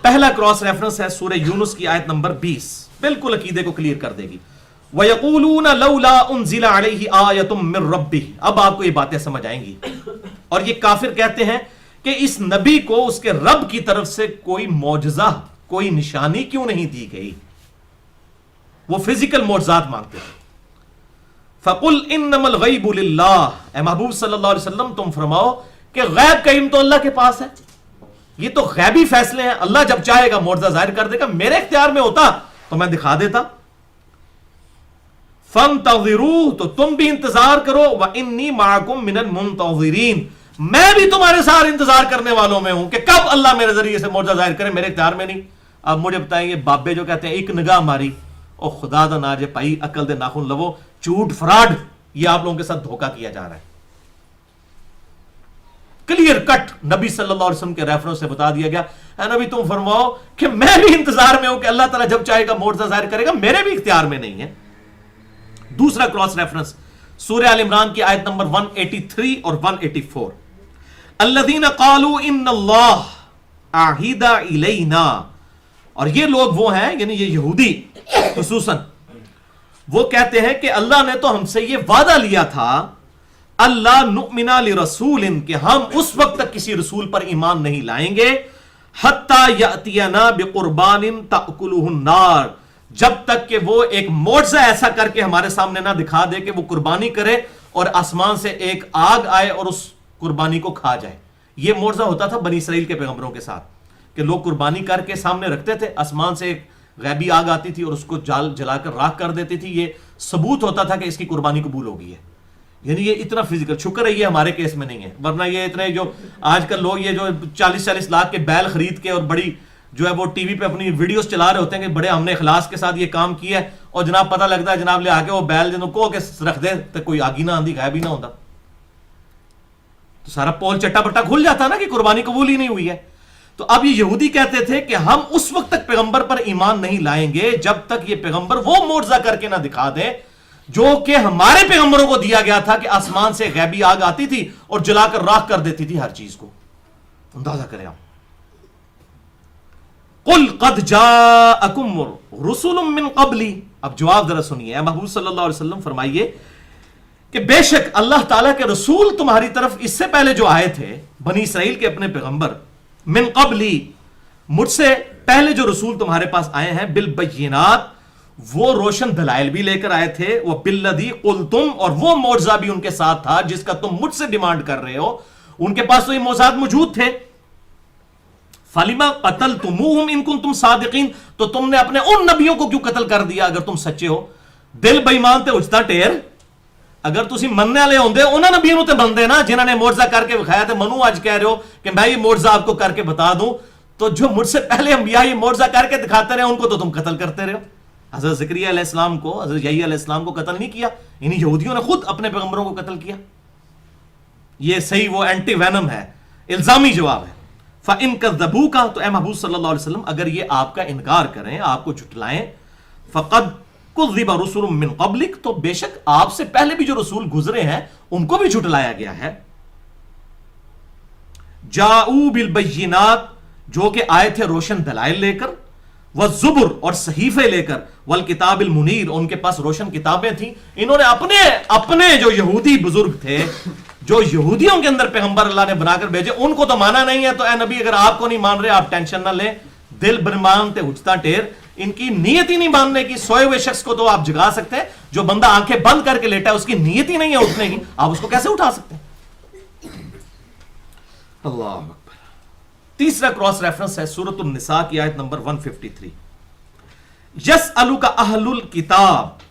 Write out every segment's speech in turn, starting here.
پہلا cross reference ہے سورہ یونس کی آیت نمبر 20، بالکل عقیدے کو کلیئر کر دے گی. وَيَقُولُونَ لَوْلَا أُنزِلَ عَلَيْهِ آیَةٌ مِّن رَبِّهِ. اب آپ کو یہ باتیں سمجھ آئیں گی. اور یہ کافر کہتے ہیں کہ اس نبی کو اس کے رب کی طرف سے کوئی معجزہ، کوئی نشانی کیوں نہیں دی گئی. وہ فزیکل معجزات مانگتے تھے. فَقُلْ إِنَّمَا الْغَيْبُ لِلَّهِ. اے محبوب صلی اللہ علیہ وسلم تم فرماؤ کہ غیب کا علم تو اللہ کے پاس ہے. یہ تو غیبی فیصلے ہیں، اللہ جب چاہے گا معجزہ ظاہر کر دے گا. میرے اختیار میں ہوتا تو میں دکھا دیتا. فَانْتَظِرُوا. تو تم بھی انتظار کرو. وَإِنِّي مَعَكُمْ مِنَ الْمُنْتَظِرِينَ. میں بھی تمہارے ساتھ انتظار کرنے والوں میں ہوں کہ کب اللہ میرے ذریعے سے معجزہ ظاہر کرے، میرے اختیار میں نہیں. اب مجھے بتائیں، یہ بابے جو کہتے ہیں ایک نگاہ ماری، او خدا دا ناجے پائی عقل دے ناخن لو، جھوٹ فراڈ، یہ آپ لوگوں کے ساتھ دھوکہ کیا جا رہا ہے. کلیئر کٹ نبی صلی اللہ علیہ وسلم کے ریفرنس سے بتا دیا گیا، اے نبی تم فرماؤ کہ میں بھی انتظار میں ہوں کہ اللہ تعالیٰ جب چاہے گا معجزہ ظاہر کرے گا، میرے بھی اختیار میں نہیں ہے. دوسرا کراس ریفرنس سورہ آل عمران کی آیت نمبر 183 اور 184. الذین قالوا ان اللہ عہد الینا. اور یہ لوگ وہ ہیں، یعنی یہ یہودی خصوصاً، وہ کہتے ہیں کہ اللہ نے تو ہم سے یہ وعدہ لیا تھا، اللہ نؤمن لرسول، کہ ہم اس وقت تک کسی رسول پر ایمان نہیں لائیں گے، حتی یأتینا بقربان تأکلہ النار، جب تک کہ وہ ایک معجزہ ایسا کر کے ہمارے سامنے نہ دکھا دے کہ وہ قربانی کرے اور آسمان سے ایک آگ آئے اور اس قربانی کو کھا جائے. یہ معجزہ ہوتا تھا بنی اسرائیل کے پیغمبروں کے ساتھ کہ لوگ قربانی کر کے سامنے رکھتے تھے، آسمان سے ایک غیبی آگ آتی تھی اور اس کو جلا کر راکھ کر دیتی تھی. یہ ثبوت ہوتا تھا کہ اس کی قربانی قبول ہو گئی ہے. یعنی یہ اتنا فزیکل. شکر ہے یہ ہمارے کیس میں نہیں ہے، ورنہ یہ اتنے جو آج کل لوگ یہ جو 40-40 لاکھ کے بیل خرید کے اور بڑی جو ہے وہ ٹی وی پہ اپنی ویڈیوز چلا رہے ہوتے ہیں کہ بڑے ہم نے اخلاص کے ساتھ یہ کام کیا ہے، اور جناب پتہ لگتا ہے جناب لے آ کے وہ بیل جنوں کو کے رکھ دے تو کوئی آگی نہ آندھی غائب ہی نہ ہوتا، تو سارا پول چٹا بٹا کھل جاتا نا کہ قربانی قبول ہی نہیں ہوئی ہے. تو اب یہ یہودی کہتے تھے کہ ہم اس وقت تک پیغمبر پر ایمان نہیں لائیں گے جب تک یہ پیغمبر وہ معجزہ کر کے نہ دکھا دے جو کہ ہمارے پیغمبروں کو دیا گیا تھا کہ آسمان سے غیبی آگ آتی تھی اور جلا کر راکھ کر دیتی تھی ہر چیز کو. اندازہ کریں آپ. قل قد جاءکم رسول من قبلی. اب جواب ذرا سنیے، اے محبوب صلی اللہ علیہ وسلم فرمائیے کہ بے شک اللہ تعالیٰ کے رسول تمہاری طرف اس سے پہلے جو آئے تھے، بنی اسرائیل کے اپنے پیغمبر، من قبلی، مجھ سے پہلے جو رسول تمہارے پاس آئے ہیں، بالبینات، وہ روشن دلائل بھی لے کر آئے تھے، وہ بالذی قلتم، اور وہ معجزہ بھی ان کے ساتھ تھا جس کا تم مجھ سے ڈیمانڈ کر رہے ہو. ان کے پاس تو یہ معجزات موجود تھے. فَلِمَا قَتَلْتُمُوهُمْ إِن كُنتُمْ صَادِقِينَ. تو تم نے اپنے ان نبیوں کو کیوں قتل کر دیا اگر تم سچے ہو؟ دل بے ایمان تے اجتا ٹیر. اگر تسی مننے والے ہوندے انہاں نبیوں تے بندے نا جنہاں نے معجزہ کر کے دکھایا تے منو اج کہہ رہے ہو کہ میں یہ معجزہ آپ کو کر کے بتا دوں، تو جو مجھ سے پہلے انبیاء یہ معجزہ کر کے دکھاتے رہے ان کو تو تم قتل کرتے رہے ہو. حضرت زکریا علیہ السلام کو، حضرت یحییٰ علیہ السلام کو قتل نہیں کیا، یعنی یہودیوں نے خود اپنے پیغمبروں کو قتل کیا. یہ صحیح وہ اینٹی وینم ہے، الزامی جواب ہے. فَإِن كَذَّبُوكَ، تو اے محبوب صلی اللہ علیہ وسلم اگر یہ آپ کا انکار کریں، آپ کو جھٹلائیں، فَقَدْ كُذِّبَ رُسُلٌ مِّن قَبْلِكَ، تو بے شک آپ سے پہلے بھی جو رسول گزرے ہیں ان کو بھی جھٹلایا گیا ہے. جَاءُوا بِالْبَيِّنَاتِ، جو کہ آئے تھے روشن دلائل لے کر، وَالزُّبُرْ، اور صحیفے لے کر، وَالْكِتَابِ الْمُنِيرِ، ان کے پاس روشن کتابیں تھیں. انہوں نے اپنے جو یہودی بزرگ تھے، جو یہودیوں کے اندر پیغمبر اللہ نے بنا کر بھیجے، ان کو تو مانا نہیں ہے. تو اے نبی اگر آپ کو نہیں مان رہے آپ ٹینشن نہ لیں، دل برمان تے اجتا ٹیر. ان کی نیت ہی نہیں ماننے کی. سوئے ہوئے شخص کو تو آپ جگا سکتے ہیں، جو بندہ آنکھیں بند کر کے لیٹا ہے اس کی نیت ہی نہیں ہے اٹھنے کی، آپ اس کو کیسے اٹھا سکتے ہیں؟ اللہ اکبر. تیسرا کراس ریفرنس ہے سورۃ النساء کی آیت نمبر 153. یسألک اہل الکتاب،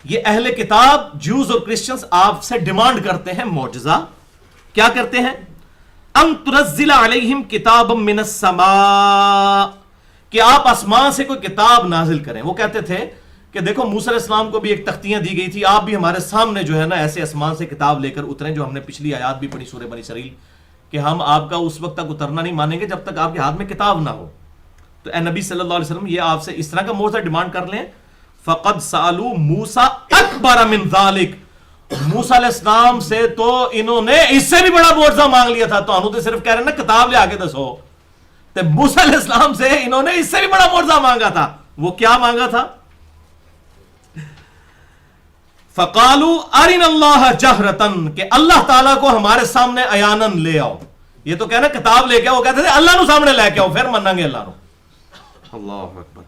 یہ اہل کتاب جوز اور کرسچنز آپ سے ڈیمانڈ کرتے ہیں معجزہ. کیا کرتے ہیں؟ ان تنزل علیہم کتابا من السماء، کہ آپ آسمان سے کوئی کتاب نازل کریں. وہ کہتے تھے کہ دیکھو موسیٰ علیہ السلام کو بھی ایک تختیاں دی گئی تھی، آپ بھی ہمارے سامنے جو ہے نا ایسے آسمان سے کتاب لے کر اتریں، جو ہم نے پچھلی آیات بھی پڑھی سورہ بنی اسرائیل کہ ہم آپ کا اس وقت تک اترنا نہیں مانیں گے جب تک آپ کے ہاتھ میں کتاب نہ ہو. تو اے نبی صلی اللہ علیہ وسلم یہ آپ سے اس طرح کا معجزہ ڈیمانڈ کر لیں. فقد سالو موسیٰ اکبر من ذالک، موسیٰ علیہ السلام سے تو انہوں نے اس سے بھی بڑا معجزہ مانگ لیا تھا. تو انہوں نے صرف کہہ رہے ہیں نا کتاب لے آ کے دسو، تو موسیٰ علیہ السلام سے انہوں نے اس سے بھی بڑا معجزہ مانگا تھا. وہ کیا مانگا تھا؟ فقالوا ارنا اللہ جہرتن، کہ اللہ تعالیٰ کو ہمارے سامنے عیانن لے آؤ. یہ تو کہنا کتاب لے کے آؤ، وہ کہتے تھے اللہ نو سامنے لے کے آؤ پھر منیں گے اللہ نو. اللہ اکبر.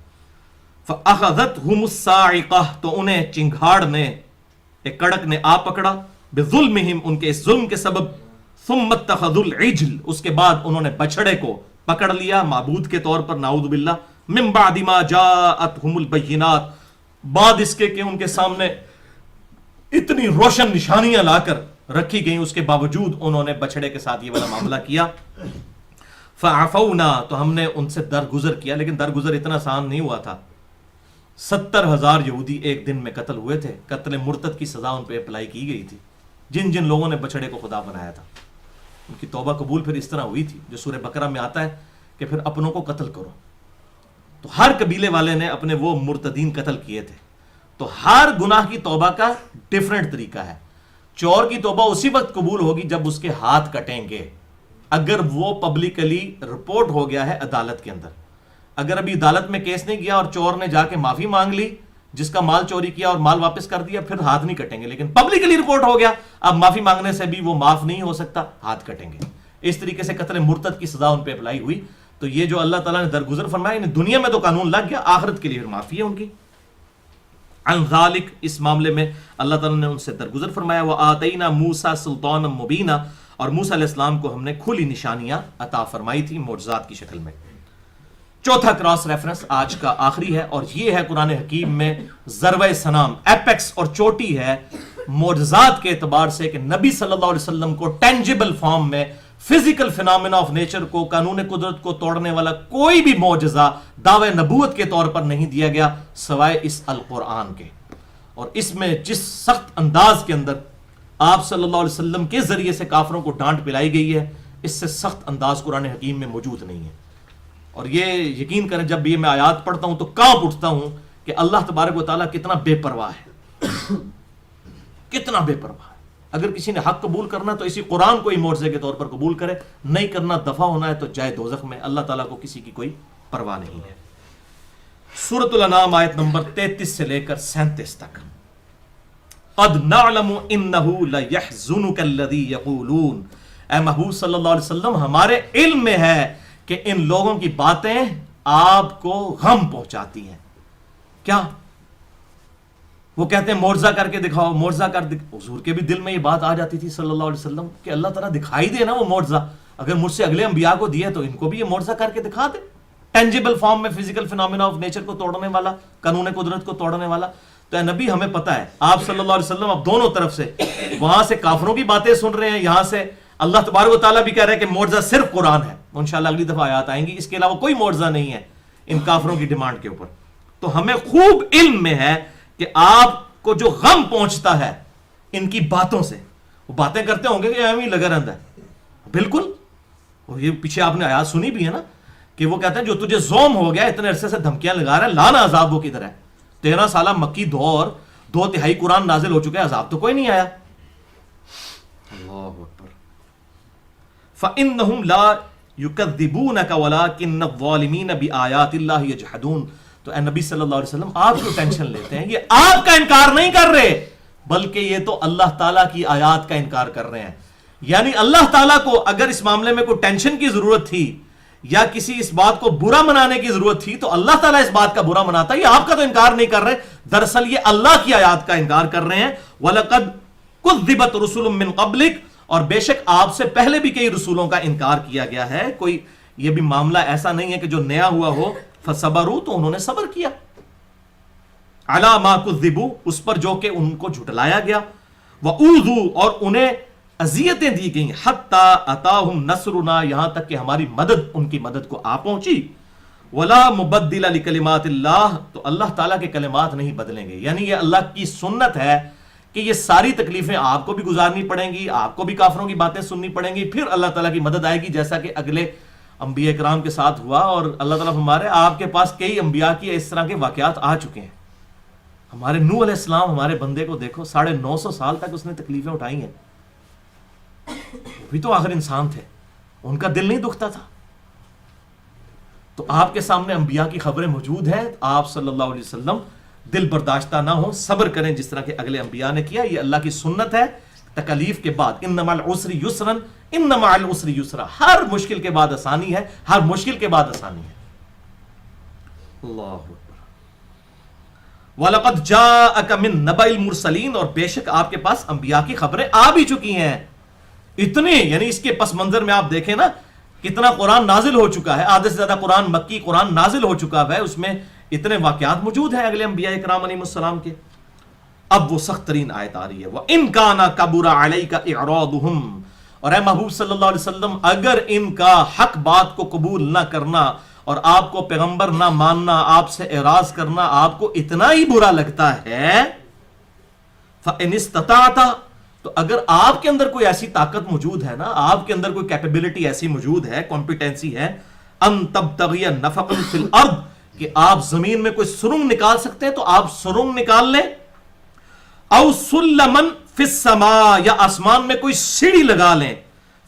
فاخذتهم الصاعقہ، تو انہیں چنگھاڑ نے، ایک کڑک نے آ پکڑا، بظلمہم، ان کے اس ظلم کے سبب. ثم اتخذوا العجل، اس کے بعد انہوں نے بچڑے کو پکڑ لیا معبود کے طور پر، نعوذ باللہ. من بعد ما جاءتهم البینات، بعد اس کے کہ ان کے سامنے اتنی روشن نشانیاں لا کر رکھی گئیں، اس کے باوجود انہوں نے بچڑے کے ساتھ یہ والا معاملہ کیا. فعفونا، تو ہم نے ان سے درگزر کیا. لیکن درگزر اتنا آسان نہیں ہوا تھا. 70,000 یہودی ایک دن میں قتل ہوئے تھے. قتل مرتد کی سزا ان پہ اپلائی کی گئی تھی جن جن لوگوں نے بچڑے کو خدا بنایا تھا. ان کی توبہ قبول پھر اس طرح ہوئی تھی جو سورہ بقرہ میں آتا ہے کہ پھر اپنوں کو قتل کرو. تو ہر قبیلے والے نے اپنے وہ مرتدین قتل کیے تھے. تو ہر گناہ کی توبہ کا ڈیفرنٹ طریقہ ہے. چور کی توبہ اسی وقت قبول ہوگی جب اس کے ہاتھ کٹیں گے، اگر وہ پبلکلی رپورٹ ہو گیا ہے عدالت کے اندر. اگر ابھی عدالت میں کیس نہیں گیا اور چور نے جا کے معافی مانگ لی، جس کا مال چوری کیا اور مال واپس کر دیا، پھر ہاتھ نہیں کٹیں گے. لیکن پبلکلی رپورٹ ہو گیا، اب معافی مانگنے سے بھی وہ معاف نہیں ہو سکتا، ہاتھ کٹیں گے. اس طریقے سے قتل مرتد کی سزا ان پہ اپلائی ہوئی. تو یہ جو اللہ تعالیٰ نے درگزر فرمایا، یعنی دنیا میں تو قانون لگ گیا، آخرت کے لیے پھر معافی ہے ان کی. عن ذالک، اس معاملے میں اللہ تعالیٰ نے ان سے درگزر فرمایا. وآتینا موسیٰ سلطانا مبینا، اور موسیٰ علیہ السلام کو ہم نے کھلی نشانیاں عطا فرمائی تھی معجزات کی شکل میں. چوتھا کراس ریفرنس آج کا آخری ہے، اور یہ ہے قرآن حکیم میں ضربہ سنام، ایپیکس اور چوٹی ہے معجزات کے اعتبار سے، کہ نبی صلی اللہ علیہ وسلم کو ٹینجیبل فارم میں، فزیکل فینامنا آف نیچر کو، قانون قدرت کو توڑنے والا کوئی بھی معجزہ دعوی نبوت کے طور پر نہیں دیا گیا سوائے اس القرآن کے. اور اس میں جس سخت انداز کے اندر آپ صلی اللہ علیہ وسلم کے ذریعے سے کافروں کو ڈانٹ پلائی گئی ہے، اس سے سخت انداز قرآن حکیم میں موجود نہیں ہے. اور یہ یقین کریں جب یہ میں آیات پڑھتا ہوں تو کانپ اٹھتا ہوں کہ اللہ تبارک و تعالیٰ کتنا بے پرواہ ہے، کتنا بے پرواہ ہے. اگر کسی نے حق قبول کرنا تو اسی قرآن کو ہی معجزے کے طور پر قبول کرے، نہیں کرنا دفع ہونا ہے تو جائے دوزخ میں. اللہ تعالیٰ کو کسی کی کوئی پرواہ نہیں ہے. سورۃ الانعام آیت نمبر 33 سے لے کر 37 تک. قد نعلم انہ لیحزنک الذی یقولون، اے محبوب صلی اللہ علیہ وسلم ہمارے علم میں ہے کہ ان لوگوں کی باتیں آپ کو غم پہنچاتی ہیں. کیا؟ وہ کہتے ہیں معجزہ کر کے دکھاؤ، معجزہ حضور کے بھی دل میں یہ بات آ جاتی تھی صلی اللہ علیہ وسلم کہ اللہ تعالیٰ دکھائی دے نا وہ معجزہ. اگر مجھ سے اگلے انبیاء کو دیے تو ان کو بھی یہ معجزہ کر کے دکھا دے، ٹینجیبل فارم میں، فزیکل فینامنا آف نیچر کو توڑنے والا، قانون قدرت کو توڑنے والا. تو اے نبی ہمیں پتہ ہے آپ صلی اللہ علیہ وسلم اب دونوں طرف سے، وہاں سے کافروں کی باتیں سن رہے ہیں، یہاں سے اللہ تبارک و تعالیٰ بھی کہہ رہے ہیں کہ معجزہ صرف قرآن ہے. انشاءاللہ اگلی دفعہ آیات آئیں گی، اس کے علاوہ کوئی معجزہ نہیں ہے ان کافروں کی ڈیمانڈ کے اوپر. تو ہمیں خوب علم میں ہے کہ آپ کو جو غم پہنچتا ہے ان کی باتوں سے، وہ باتیں کرتے ہوں گے کہ ہمیں لگا رہتا ہے. بالکل، اور یہ پیچھے آپ نے آیات سنی بھی ہے نا کہ وہ کہتے ہیں جو تجھے زوم ہو گیا، اتنے عرصے سے دھمکیاں لگا رہا ہے، لانا عذاب وہ کدھر ہے. 13 سالہ مکی دور، 2/3 قرآن نازل ہو چکے، عذاب تو کوئی نہیں آیا. اللہ اکبر. فَإِنَّهُمْ لَا يُكَذِّبُونَكَ وَلَكِنَّ الظَّالِمِينَ بِآيَاتِ اللَّهِ يَجْحَدُونَ. تو اے نبی صلی اللہ علیہ وسلم آپ جو ٹینشن لیتے ہیں، یہ آپ کا انکار نہیں کر رہے، بلکہ یہ تو اللہ تعالیٰ کی آیات کا انکار کر رہے ہیں. یعنی اللہ تعالیٰ کو اگر اس معاملے میں کوئی ٹینشن کی ضرورت تھی یا کسی اس بات کو برا منانے کی ضرورت تھی تو اللہ تعالیٰ اس بات کا برا مناتا. یہ آپ کا تو انکار نہیں کر رہے، دراصل یہ اللہ کی آیات کا انکار کر رہے ہیں. وَلَقَدْ كُذِّبَتْ رُسُلٌ مِّن قَبْلِكَ، اور بے شک آپ سے پہلے بھی کئی رسولوں کا انکار کیا گیا ہے. کوئی یہ بھی معاملہ ایسا نہیں ہے کہ جو نیا ہوا ہو. فَصَبَرُوا، تو انہوں نے صبر کیا، عَلَى مَا كُذِّبُوا، اس پر جو کہ ان کو جھٹلایا گیا. وَأُوذُوا، اور انہیں اذیتیں دی گئیں. حَتَّى أَتَاهُمْ نَصْرُنَا، یہاں تک کہ ہماری مدد ان کی مدد کو آ پہنچی. وَلَا مُبَدِّلَ لِكَلِمَاتِ اللَّهِ، تو اللہ تعالیٰ کے کلمات نہیں بدلیں گے. یعنی یہ اللہ کی سنت ہے کہ یہ ساری تکلیفیں آپ کو بھی گزارنی پڑیں گی، آپ کو بھی کافروں کی باتیں سننی پڑیں گی، پھر اللہ تعالیٰ کی مدد آئے گی، جیسا کہ اگلے انبیاء کرام کے ساتھ ہوا. اور اللہ تعالیٰ ہمارے آپ کے پاس کئی انبیاء کی اس طرح کے واقعات آ چکے ہیں. ہمارے نوح علیہ السلام، ہمارے بندے کو دیکھو، 950 سال تک اس نے تکلیفیں اٹھائی ہیں. وہ بھی تو آخر انسان تھے، ان کا دل نہیں دکھتا تھا. تو آپ کے سامنے انبیاء کی خبریں موجود ہیں، آپ صلی اللہ علیہ وسلم دل برداشتہ نہ ہوں، صبر کریں جس طرح کہ اگلے انبیاء نے کیا. یہ اللہ کی سنت ہے. تکلیف کے بعد ان مع العسر یسرا، ان مع العسر یسرا، ہر مشکل کے بعد آسانی ہے، ہر مشکل کے بعد آسانی ہے. اللہ اکبر. وَلَقَدْ جَاءَكَ مِن نَبَإِ الْمُرْسَلِينَ، اور بے شک آپ کے پاس انبیاء کی خبریں آ بھی چکی ہیں. اتنے، یعنی اس کے پس منظر میں آپ دیکھیں نا کتنا قرآن نازل ہو چکا ہے، آدھے سے زیادہ قرآن مکی قرآن نازل ہو چکا ہے، اس میں اتنے واقعات موجود ہیں اگلے انبیاء اکرام علیہ السلام کے. اب وہ سخت ترین آیت آ رہی ہے، وَإِن كَانَ كَبُرَ عَلَيْكَ إِعْرَاضُهُمْ، اور اے محبوب صلی اللہ علیہ وسلم اگر ان کا حق بات کو قبول نہ کرنا اور آپ کو پیغمبر نہ ماننا، آپ سے اعراض کرنا آپ کو اتنا ہی برا لگتا ہے، فَإِنِ اسْتَطَعْتَ، تو اگر آپ کے اندر کوئی ایسی طاقت موجود ہے نا، آپ کے اندر کوئی کیپیبلٹی ایسی موجود ہے، کمپیٹنسی ہے، ان تبتغی نفقا فی الارض، کہ آپ زمین میں کوئی سرنگ نکال سکتے ہیں تو آپ سرنگ نکال لیں، او سلمن فی السماء، یا آسمان میں کوئی سیڑھی لگا لیں،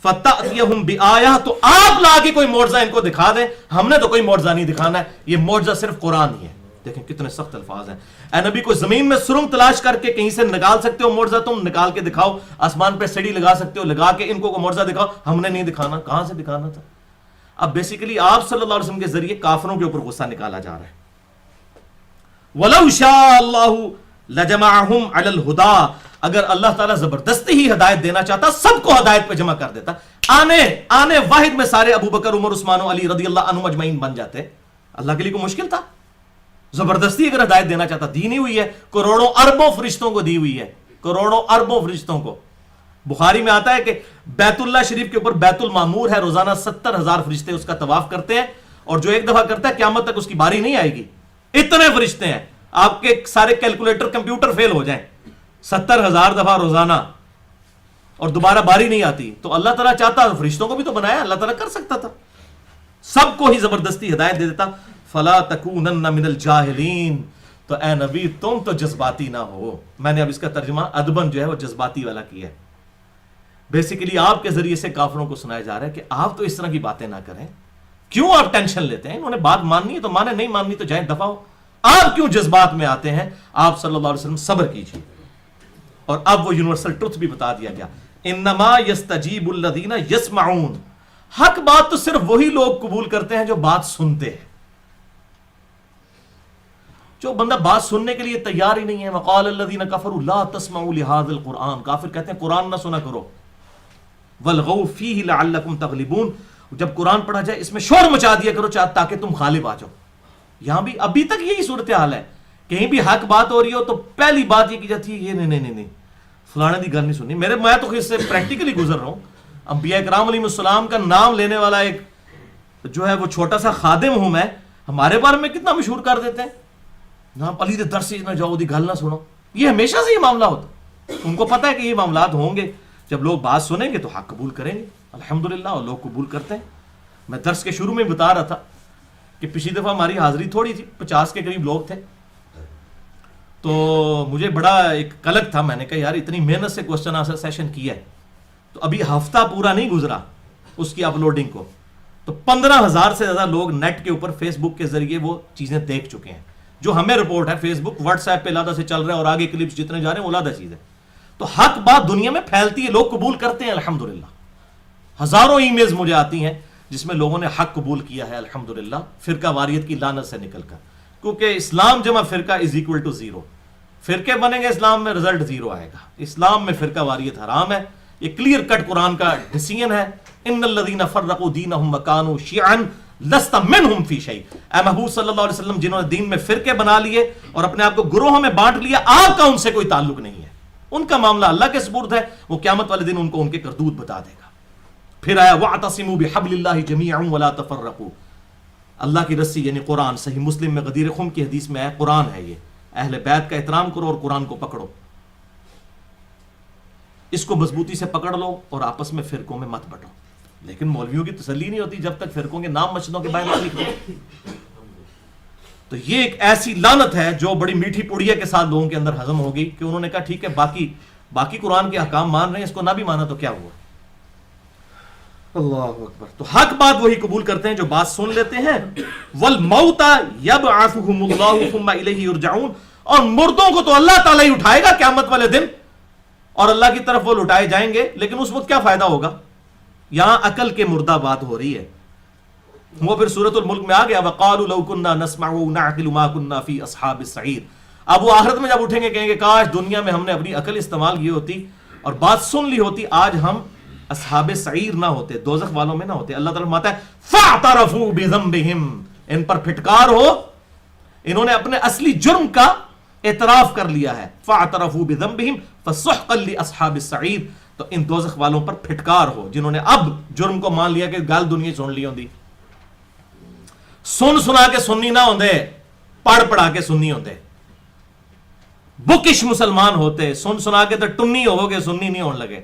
فتأتیہم بآیہ، تو آپ لا کے کوئی معجزہ ان کو دکھا دیں. ہم نے تو کوئی معجزہ نہیں دکھانا ہے، یہ معجزہ صرف قرآن ہی ہے. دیکھیں کتنے سخت الفاظ ہیں. اے نبی کو زمین میں سرنگ تلاش کر کے کہیں سے نکال سکتے ہو معجزہ، تم نکال کے دکھاؤ. آسمان پہ سیڑھی لگا سکتے ہو، لگا کے ان کو معجزہ دکھاؤ. ہم نے نہیں دکھانا. کہاں سے دکھانا تھا؟ اب بیسیکلی آپ صلی اللہ علیہ وسلم کے ذریعے کافروں کے اوپر غصہ نکالا جا رہا ہے. وَلَوْ شَاءَ اللَّهُ لَجَمَعَهُمْ عَلَى الْهُدَى، اگر اللہ تعالیٰ زبردستی ہی ہدایت دینا چاہتا سب کو ہدایت پہ جمع کر دیتا. آنے واحد میں سارے ابو بکر عمر عثمان و علی رضی اللہ عنہم اجمعین بن جاتے. اللہ کے لیے کوئی مشکل تھا؟ زبردستی اگر ہدایت دینا چاہتا، دی نہیں ہوئی ہے. کروڑوں اربوں فرشتوں کو دی ہوئی ہے، کروڑوں اربوں فرشتوں کو. بخاری میں آتا ہے کہ بیت اللہ شریف کے اوپر بیت المعمور ہے، روزانہ 70,000 فرشتے اس کا طواف کرتے ہیں، اور جو ایک دفعہ کرتا ہے قیامت تک اس کی باری نہیں آئے گی. اتنے فرشتے ہیں، آپ کے سارے کیلکولیٹر کمپیوٹر فیل ہو جائیں. 70,000 دفعہ روزانہ، اور دوبارہ باری نہیں آتی. تو اللہ تعالیٰ چاہتا، فرشتوں کو بھی تو بنایا، اللہ تعالیٰ کر سکتا تھا، سب کو ہی زبردستی ہدایت دے دیتا. فلا تکونن من الجاہلین، تو اے نبی تم تو جذباتی نہ ہو. میں نے اب اس کا ترجمہ ادبن جو ہے وہ جذباتی والا کیا ہے. بیسیکلی آپ کے ذریعے سے کافروں کو سنایا جا رہا ہے کہ آپ تو اس طرح کی باتیں نہ کریں. کیوں آپ ٹینشن لیتے ہیں؟ انہوں نے بات ماننی ہے تو مانے، نہیں ماننی تو جائیں دفع ہو. آپ کیوں جذبات میں آتے ہیں؟ آپ صلی اللہ علیہ وسلم صبر کیجیے. اور اب وہ یونیورسل ٹروتھ بھی بتا دیا گیا، انما یستجیب الذین یسمعون، حق بات تو صرف وہی لوگ قبول کرتے ہیں جو بات سنتے ہیں. جو بندہ بات سننے کے لیے تیار ہی نہیں ہے، وقال الذین کفروا لا تسمعوا لهذا القرآن، کافر کہتے ہیں قرآن نہ سنا کرو، والغوا فیہ لعلکم تغلبون، جب قرآن پڑھا جائے اس میں شور مچا دیا کرو تاکہ تم غالب آ جاؤ. یہاں بھی ابھی تک یہی صورتحال ہے. کہیں بھی حق بات ہو رہی ہو تو پہلی بات یہ کی جاتی ہے، یہ نہیں فلانے دی گل نہیں سننی. میں تو اس سے پریکٹیکلی گزر رہا ہوں. انبیاء کرام علیہ السلام کا نام لینے والا ایک جو ہے وہ چھوٹا سا خادم ہوں میں، ہمارے بارے میں کتنا مشہور کر دیتے ہیں، نہ علی دے درس نہ جاؤ، دی گل نہ سنو. یہ ہمیشہ سے یہ معاملہ ہوتا. ان کو پتہ ہے کہ یہ معاملات ہوں گے، جب لوگ بات سنیں گے تو حق قبول کریں گے. الحمدللہ اور لوگ قبول کرتے ہیں. میں درس کے شروع میں بتا رہا تھا کہ پچھلی دفعہ ہماری حاضری تھوڑی تھی، 50 کے قریب لوگ تھے. تو مجھے بڑا ایک کلک تھا. میں نے کہا یار اتنی محنت سے کوسچن آنسر سیشن کیا ہے، تو ابھی ہفتہ پورا نہیں گزرا اس کی اپلوڈنگ کو، تو 15,000 سے زیادہ لوگ نیٹ کے اوپر فیس بک کے ذریعے وہ چیزیں دیکھ چکے ہیں. جو ہمیں رپورٹ ہے فیس بک واٹس ایپ پہ علیحدہ سے چل رہا ہے، اور آگے کلپس جتنے جا رہے ہیں وہ علیحدہ چیز ہے. تو حق بات دنیا میں پھیلتی ہے، لوگ قبول کرتے ہیں الحمدللہ. ہزاروں ای میلز مجھے آتی ہیں جس میں لوگوں نے حق قبول کیا ہے الحمدللہ، فرقہ واریت کی لعنت سے نکل کر. کیونکہ اسلام جمع فرقہ از اکول ٹو 0. فرقے بنیں گے اسلام میں، رزلٹ 0 آئے گا. اسلام میں فرقہ واریت حرام ہے. یہ کلیئر کٹ قرآن کا ڈیسیژن ہے. ان الذین فرقوا دینہم وکانوا شیعا لست منہم فی شیء. اے محبوب صلی اللہ علیہ وسلم جنہوں نے دین میں فرقے بنا لیے اور اپنے آپ کو گروہوں میں بانٹ لیا، آپ کا ان سے کوئی تعلق نہیں ہے. ان کا معاملہ اللہ کے سپرد ہے. وہ قیامت والے دن ان کو ان کے کردوت بتا دے گا. پھر آیا وَاعْتَصِمُوا بِحَبْلِ اللَّهِ جَمِيعًا وَلَا تَفَرَّقُوا. اللہ کی رسی یعنی قرآن. صحیح مسلم میں غدیر خم کی حدیث میں ہے قرآن ہے یہ. اہل بیت کا احترام کرو اور قرآن کو پکڑو. اس کو مضبوطی سے پکڑ لو اور آپس میں فرقوں میں مت بٹو. لیکن مولویوں کی تسلی نہیں ہوتی جب تک فرقوں کے نام مسجدوں کے باہر نہ لکھ دو. تو یہ ایک ایسی لعنت ہے جو بڑی میٹھی پڑیا کے ساتھ لوگوں کے اندر ہضم ہو گئی کہ انہوں نے کہا ٹھیک ہے باقی قرآن کے احکام مان رہے ہیں، اس کو نہ بھی مانا تو کیا ہوا. اللہ اکبر. تو حق بات وہی قبول کرتے ہیں جو بات سن لیتے ہیں. والموت یبعثہم اللہ ثم الیہ یرجعون, اور مردوں کو تو اللہ تعالیٰ ہی اٹھائے گا قیامت والے دن, اور اللہ کی طرف وہ لٹائے جائیں گے. لیکن اس وقت کیا فائدہ ہوگا؟ یہاں عقل کے مردہ بات ہو رہی ہے. وہ پھر سورۃ الملک میں آ گیا وقالوا لو كنا نسمع ونعقل ما كنا في اصحاب السعیر. اب وہ آخرت میں جب اٹھیں گے کہیں گے کاش دنیا میں ہم نے اپنی عقل استعمال کی ہوتی اور بات سن لی ہوتی, آج ہم اصحاب سعیر نہ ہوتے, دوزخ والوں میں نہ ہوتے. اللہ تعالیٰ فرماتا ہے فاعترفوا بذنبهم, ان پر پھٹکار ہو, انہوں نے اپنے اصلی جرم کا اعتراف کر لیا ہے. فاعترفوا بذنبهم فسحقا لاصحاب السعیر, تو ان دوزخ والوں پر پھٹکار ہو جنہوں نے اب جرم کو مان لیا کہ گل دنیا سن لی ہوندی. سن سنا کے سننی نہ ہوندے, پڑھ پڑھا کے سننی ہوندے. بکش مسلمان ہوتے, سن سنا کے تو ٹنی ہو گے, سننی نہیں ہون لگے.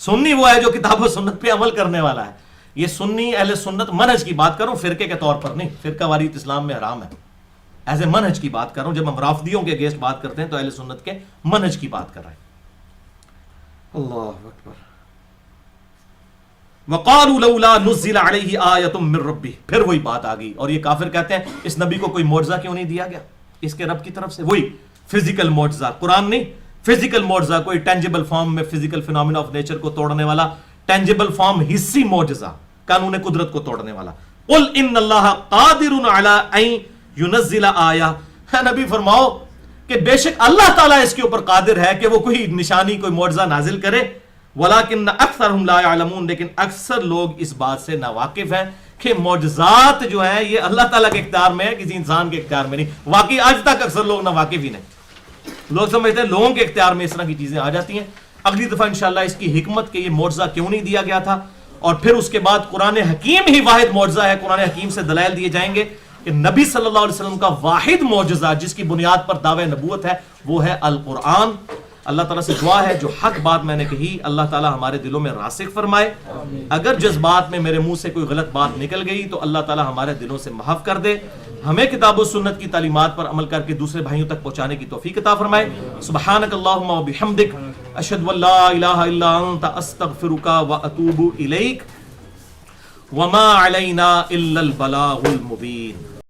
سنی وہ ہے جو کتاب و سنت پہ عمل کرنے والا ہے. یہ سنی اہل سنت منہج کی بات کروں, فرقے کے طور پر نہیں. فرقہ واریت اسلام میں حرام ہے. ایز اے منہج کی بات کر رہا ہوں. جب ہم رافضیوں کے اگینسٹ بات کرتے ہیں تو اہل سنت کے منہج کی بات کر رہے ہیں. اللہ اکبر. وقالوا لولا نزل علیہ آیۃ من ربہ, پھر وہی بات آ گئی. اور یہ کافر کہتے ہیں اس نبی کو کوئی معجزہ کیوں نہیں دیا گیا اس کے رب کی طرف سے. وہی فزیکل معجزہ, قرآن نہیں, فزیکل معجزہ, کوئی ٹینجیبل فارم میں فزیکل فینومینا آف نیچر کو توڑنے والا, ٹینجیبل فارم حصی معجزہ, قانون قدرت کو توڑنے والا. قل ان اللہ قادر علی ان ینزل آیہ, نبی فرماؤ کہ بے شک اللہ تعالیٰ اس کے اوپر قادر ہے کہ وہ کوئی نشانی, کوئی معجزہ نازل کرے. ولیکن اکثرہم لا یعلمون, لیکن اکثر لوگ اس بات سے ناواقف ہیں کہ معجزات جو ہیں یہ اللہ تعالیٰ کے اختیار میں ہے, کسی انسان کے اختیار میں نہیں. واقعی آج تک اکثر لوگ ناواقف ہی نہیں. لوگ سمجھتے ہیں لوگوں کے اختیار میں اس طرح کی چیزیں آ جاتی ہیں. اگلی دفعہ انشاءاللہ اس کی حکمت کہ یہ معجزہ کیوں نہیں دیا گیا تھا, اور پھر اس کے بعد قرآن حکیم ہی واحد معجزہ ہے. قرآن حکیم سے دلائل دیے جائیں گے کہ نبی صلی اللہ علیہ وسلم کا واحد معجزہ جس کی بنیاد پر دعوی نبوت ہے وہ ہے القرآن. اللہ تعالیٰ سے دعا ہے جو حق بات میں نے کہی اللہ تعالیٰ ہمارے دلوں میں راسخ فرمائے. اگر جذبات میں میرے منہ سے کوئی غلط بات نکل گئی تو اللہ تعالیٰ ہمارے دلوں سے محو کر دے. ہمیں کتاب و سنت کی تعلیمات پر عمل کر کے دوسرے بھائیوں تک پہنچانے کی توفیق عطا فرمائے. سبحانک اللہم و بحمدک, اشہد ان لا الہ الا انت, استغفرک و اتوب الیک, وما علینا الا البلاغ المبین.